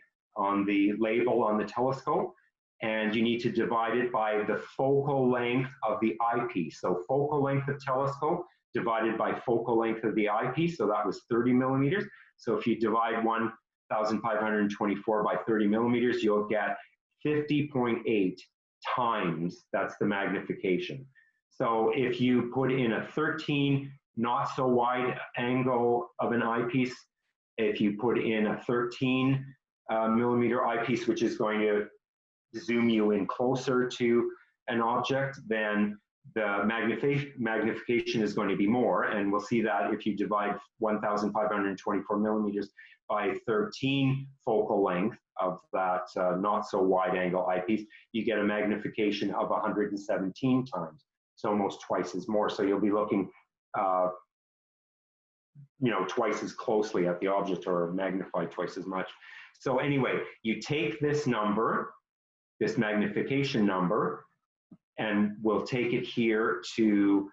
label on the telescope, and you need to divide it by the focal length of the eyepiece. So focal length of telescope divided by focal length of the eyepiece, so that was 30 millimeters. So if you divide 1,524 by 30 millimeters, you'll get 50.8 times, that's the magnification. So if you put in a 13 not so wide angle of an eyepiece, if you put in a 13 millimeter eyepiece, which is going to zoom you in closer to an object, then the magnification is going to be more, and we'll see that if you divide 1,524 millimeters by 13 focal length of that not so wide angle eyepiece, you get a magnification of 117 times, so almost twice as more. So you'll be looking, twice as closely at the object, or magnified twice as much. So anyway, you take this number, this magnification number, and we'll take it here to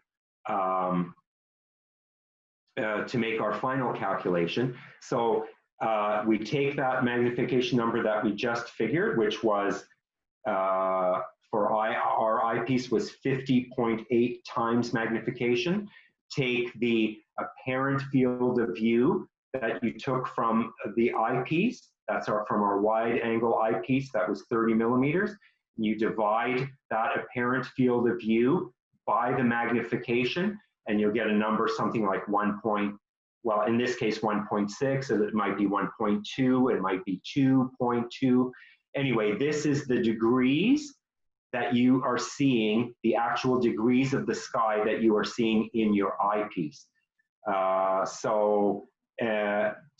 make our final calculation. So we take that magnification number that we just figured, which was for our eyepiece was 50.8 times magnification. Take the apparent field of view that you took from the eyepiece, that's from our wide angle eyepiece, that was 30 millimeters. You divide that apparent field of view by the magnification, and you'll get a number something like well, in this case, 1.6, and it might be 1.2, it might be 2.2. Anyway, this is the degrees that you are seeing, the actual degrees of the sky that you are seeing in your eyepiece.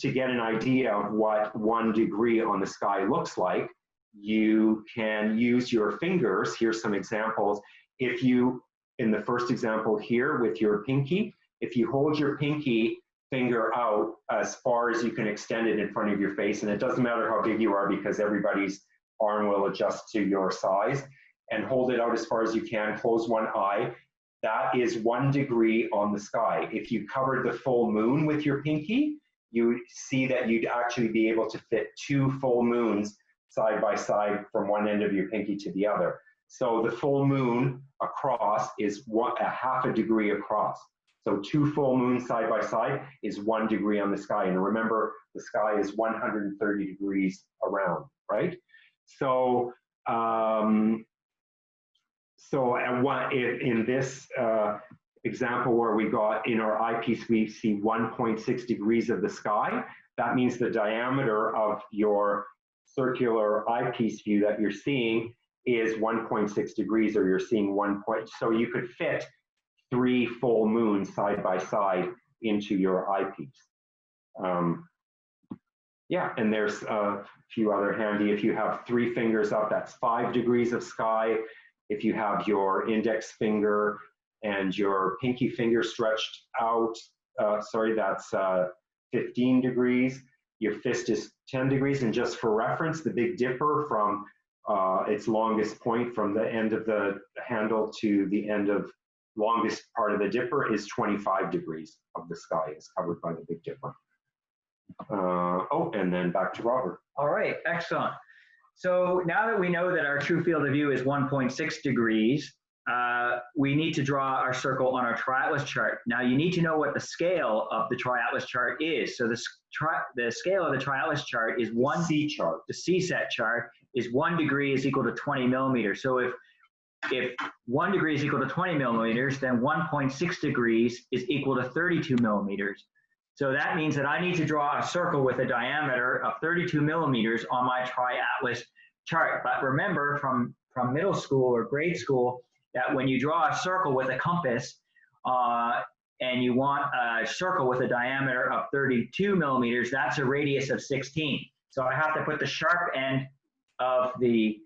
To get an idea of what 1 degree on the sky looks like, you can use your fingers. Here's some examples. If you, in the first example here with your pinky, if you hold your pinky finger out as far as you can extend it in front of your face, and it doesn't matter how big you are because everybody's arm will adjust to your size, and hold it out as far as you can, close one eye, that is 1 degree on the sky. If you covered the full moon with your pinky, you would see that you'd actually be able to fit 2 full moons side by side from one end of your pinky to the other. So the full moon across is a half a degree across. So 2 full moons side by side is 1 degree on the sky. And remember, the sky is 130 degrees around, right? So, in this example where we got in our eyepiece, we see 1.6 degrees of the sky. That means the diameter of your circular eyepiece view that you're seeing is 1.6 degrees, or you're seeing 1 point. So you could fit 3 full moons side by side into your eyepiece. Yeah, and there's a few other handy. If you have 3 fingers up, that's 5 degrees of sky. If you have your index finger and your pinky finger stretched out, that's 15 degrees. Your fist is 10 degrees. And just for reference, the Big Dipper from its longest point from the end of the handle to the end of longest part of the dipper is 25 degrees of the sky is covered by the Big Dipper. Oh, and then back to Robert. All right, excellent. So now that we know that our true field of view is 1.6 degrees, we need to draw our circle on our triatlas chart. Now you need to know what the scale of the triatlas chart is. So the scale of the triatlas chart is one C chart. The C-set chart is 1 degree is equal to 20 millimeters. So if 1 degree is equal to 20 millimeters, then 1.6 degrees is equal to 32 millimeters. So that means that I need to draw a circle with a diameter of 32 millimeters on my triatlas chart. But remember from middle school or grade school that when you draw a circle with a compass and you want a circle with a diameter of 32 millimeters, that's a radius of 16. So I have to put the sharp end of the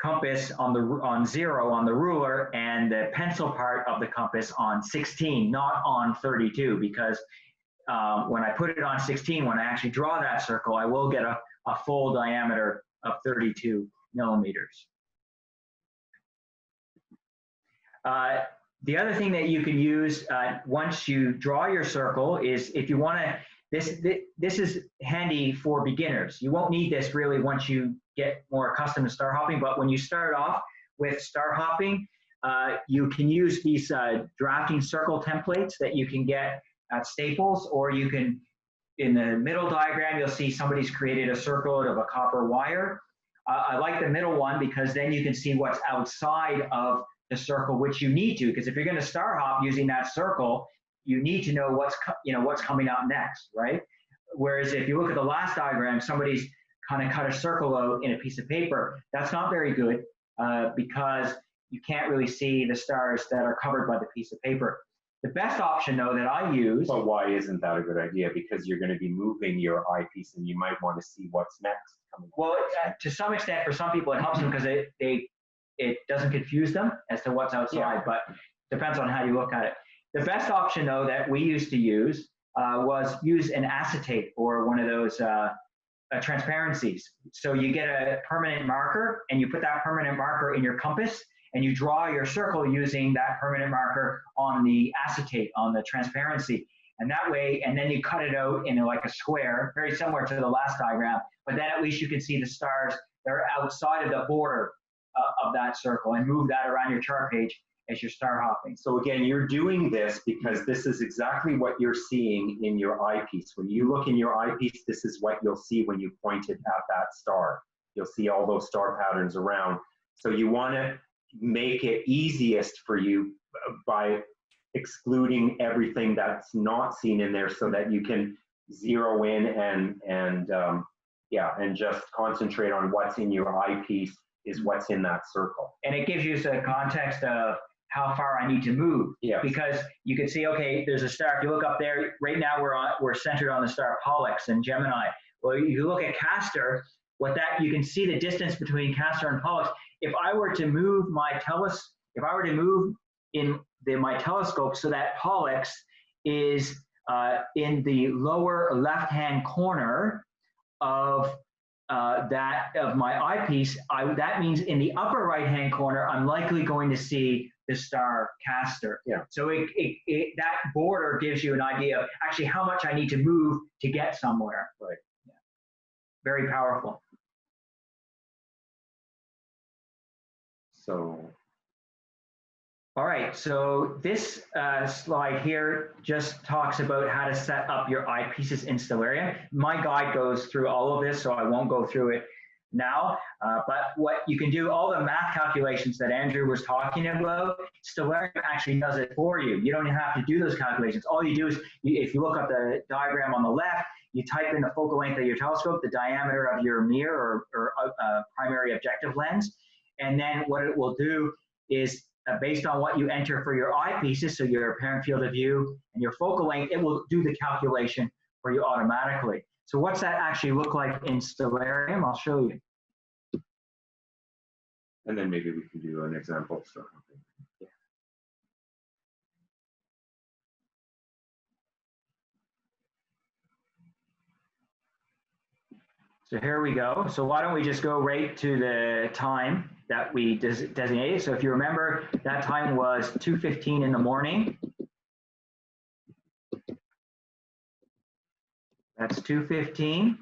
compass on 0 on the ruler and the pencil part of the compass on 16, not on 32, because when I put it on 16, when I actually draw that circle, I will get a full diameter of 32 millimeters. The other thing that you can use once you draw your circle is if you want to, this is handy for beginners. You won't need this really once you get more accustomed to star hopping, but when you start off with star hopping, you can use these drafting circle templates that you can get at Staples, or you can, in the middle diagram, you'll see somebody's created a circle out of a copper wire. I like the middle one because then you can see what's outside of the circle, which you need to, because if you're going to star hop using that circle, you need to know what's coming up next, right? Whereas if you look at the last diagram, somebody's kind of cut a circle out in a piece of paper. That's not very good because you can't really see the stars that are covered by the piece of paper. The best option, though, that I use. But why isn't that a good idea? Because you're going to be moving your eyepiece, and you might want to see what's next coming. Well, to some extent, for some people, it helps them because it doesn't confuse them as to what's outside. Yeah. But depends on how you look at it. The best option, though, that we used to use was use an acetate or one of those transparencies. So you get a permanent marker, and you put that permanent marker in your compass, and you draw your circle using that permanent marker on the acetate, on the transparency. And that way, and then you cut it out in like a square, very similar to the last diagram, but then at least you can see the stars that are outside of the border of that circle and move that around your chart page as you're star hopping. So again, you're doing this because this is exactly what you're seeing in your eyepiece. When you look in your eyepiece, this is what you'll see when you point it at that star. You'll see all those star patterns around. So you want to make it easiest for you by excluding everything that's not seen in there so that you can zero in and just concentrate on what's in your eyepiece is what's in that circle. And it gives you the context of how far I need to move. Yeah. Because you can see, okay, there's a star. If you look up there, right now we're centered on the star Pollux and Gemini. Well, if you look at Castor, you can see the distance between Castor and Pollux. If I were to move my my telescope so that Pollux is in the lower left-hand corner of my eyepiece, that means in the upper right-hand corner, I'm likely going to see the star Castor. Yeah. So that border gives you an idea of actually how much I need to move to get somewhere. Right. Yeah. Very powerful. So. All right, so this slide here just talks about how to set up your eyepieces in Stellarium. My guide goes through all of this, so I won't go through it now. But what you can do, all the math calculations that Andrew was talking about, Stellarium actually does it for you. You don't have to do those calculations. All you do is, if you look at the diagram on the left, you type in the focal length of your telescope, the diameter of your mirror or primary objective lens, and then what it will do is, based on what you enter for your eyepieces, so your apparent field of view and your focal length, it will do the calculation for you automatically. So what's that actually look like in Stellarium? I'll show you. And then maybe we can do an example of star hopping. Yeah. So here we go. So why don't we just go right to the time that we designated. So if you remember, that time was 2:15 in the morning. That's 2:15,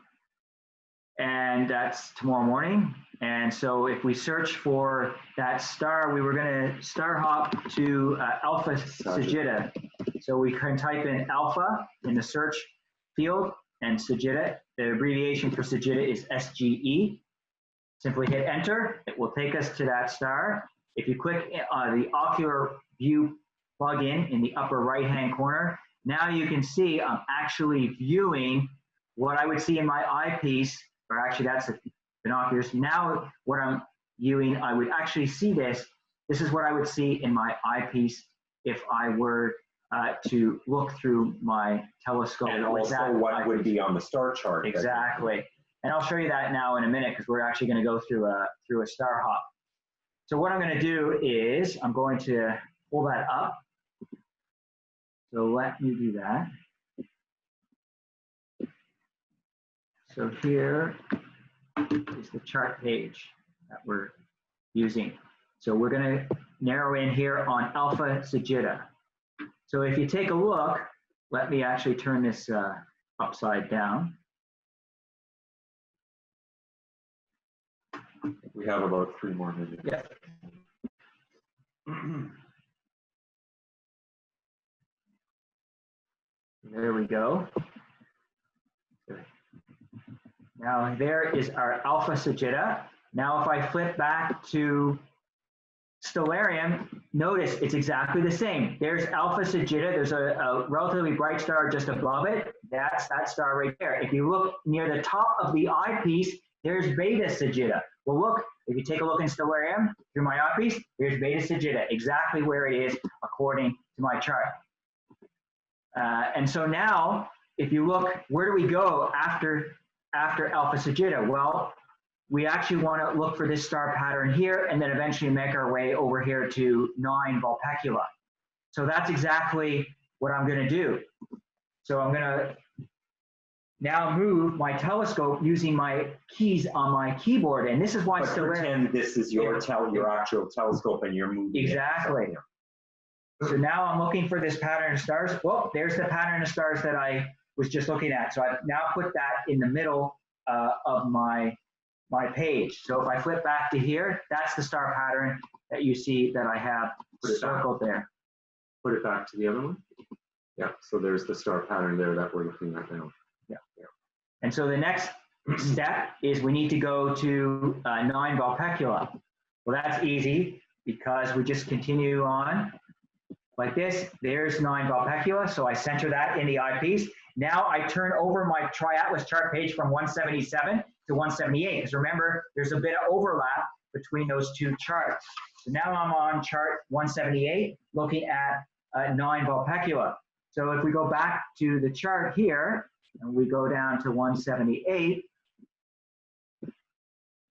and that's tomorrow morning. And so if we search for that star, we were going to star hop to Alpha Sagitta. So we can type in alpha in the search field, and Sagitta, the abbreviation for Sagitta is SGE. Simply hit enter. It will take us to that star. If you click the ocular view plugin in the upper right-hand corner, now you can see I'm actually viewing what I would see in my eyepiece, or actually that's the binoculars. Now what I'm viewing, I would actually see this. This is what I would see in my eyepiece if I were to look through my telescope. And also what would be on the star chart. Exactly. And I'll show you that now in a minute because we're actually going to go through a star hop. So what I'm going to do is I'm going to pull that up. So let me do that. So here is the chart page that we're using. So we're going to narrow in here on Alpha Sagitta. So if you take a look, let me actually turn this upside down. We have about 3 more minutes. Yeah. There we go. Now there is our Alpha Sagitta. Now if I flip back to Stellarium, notice it's exactly the same. There's Alpha Sagitta. There's a relatively bright star just above it. That's that star right there. If you look near the top of the eyepiece, there's Beta Sagitta. Well, look, if you take a look in Stellarium through my eyepiece, there's Beta Sagitta, exactly where it is according to my chart. And so now, if you look, where do we go after Alpha Sagitta? Well, we actually want to look for this star pattern here and then eventually make our way over here to 9 Vulpecula. So that's exactly what I'm going to do. So I'm going to now move my telescope using my keys on my keyboard. And this is why pretend this is your actual telescope and you're moving. Exactly. So now I'm looking for this pattern of stars. Well, there's the pattern of stars that I was just looking at. So I've now put that in the middle of my page. So if I flip back to here, that's the star pattern that you see that I have circled there. Put it back to the other one. Yeah, so there's the star pattern there that we're looking at now. Yeah. And so the next step is we need to go to 9 Vulpecula. Well, that's easy because we just continue on like this. There's 9 Vulpecula, so I center that in the eyepiece. Now I turn over my Triatlas chart page from 177 to 178, because remember, there's a bit of overlap between those two charts. So now I'm on chart 178, looking at 9 Vulpecula. So if we go back to the chart here, and we go down to 178,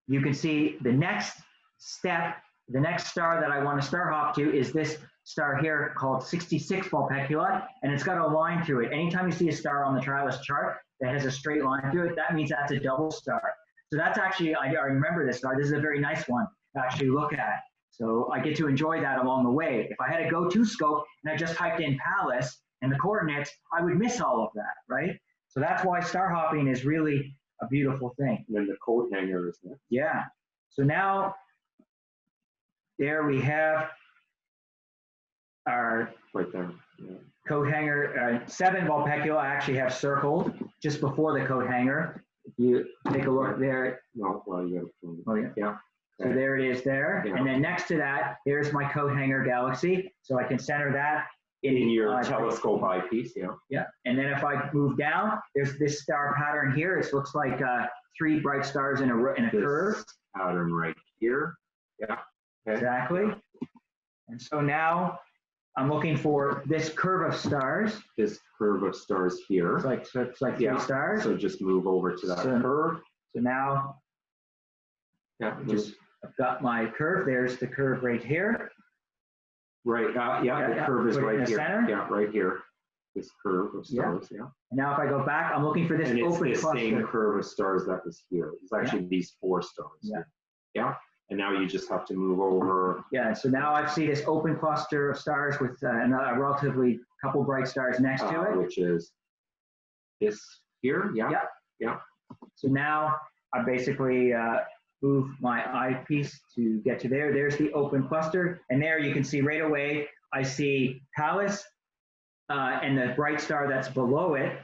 you can see the next step, the next star that I want to star hop to is this star here called 66 Vulpecula, and it's got a line through it. Anytime you see a star on the Triatlas chart that has a straight line through it, that means that's a double star. So that's actually, I remember this star. This is a very nice one to actually look at. So I get to enjoy that along the way. If I had a go-to scope and I just typed in Palace and the coordinates, I would miss all of that, right? So that's why star hopping is really a beautiful thing. And then the coat hanger, isn't it? Yeah. So now, there we have our right there. Yeah. Coat hanger. 7 Vulpecula I actually have circled just before the coat hanger. If you take a look there. No, well, you got to. Oh, yeah. Yeah. So there it is there. Yeah. And then next to that, there's my coat hanger galaxy. So I can center that in your telescope eyepiece. Yeah. Yeah. And then if I move down, there's this star pattern here. It looks like 3 bright stars in a curve. Pattern right here. Yeah. Okay. Exactly. And so now I'm looking for this curve of stars. This curve of stars here. It's like 3 stars. So just move over to that curve. So now, I've got my curve. There's the curve right here. Right. The curve is right here. Center. Yeah, right here. This curve of stars. Yeah. And now if I go back, I'm looking for this and open it's the cluster. same curve of stars that was here. It's actually these 4 stars. Yeah. Yeah. And now you just have to move over. Yeah, so now I see this open cluster of stars with a relatively couple bright stars next to it. Which is this Here, yeah. Yep. Yeah. So now I basically move my eyepiece to get to there. There's the open cluster. And there you can see right away, I see Pallas and the bright star that's below it.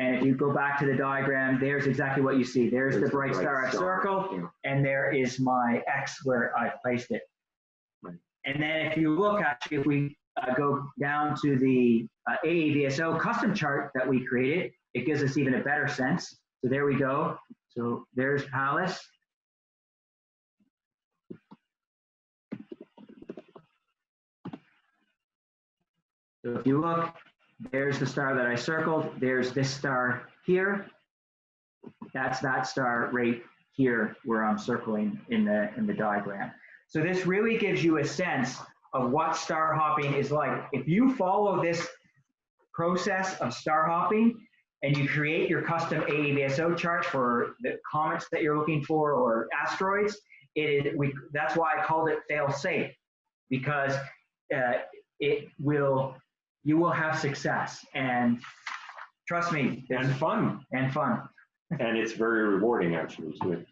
And if you go back to the diagram, there's exactly what you see. There's the bright star I've circled, yeah. and there is my X where I've placed it. Right. And then if you look, actually, if we go down to the AAVSO custom chart that we created, it gives us even a better sense. So there we go. So there's Pallas. So if you look, there's the star that I circled. There's this star here. That's that star right here where I'm circling in the diagram. So this really gives you a sense of what star hopping is like. If you follow this process of star hopping and you create your custom AAVSO chart for the comets that you're looking for or asteroids, that's why I called it fail-safe, because you will have success, and trust me, And fun. and fun. And it's very rewarding, actually, too.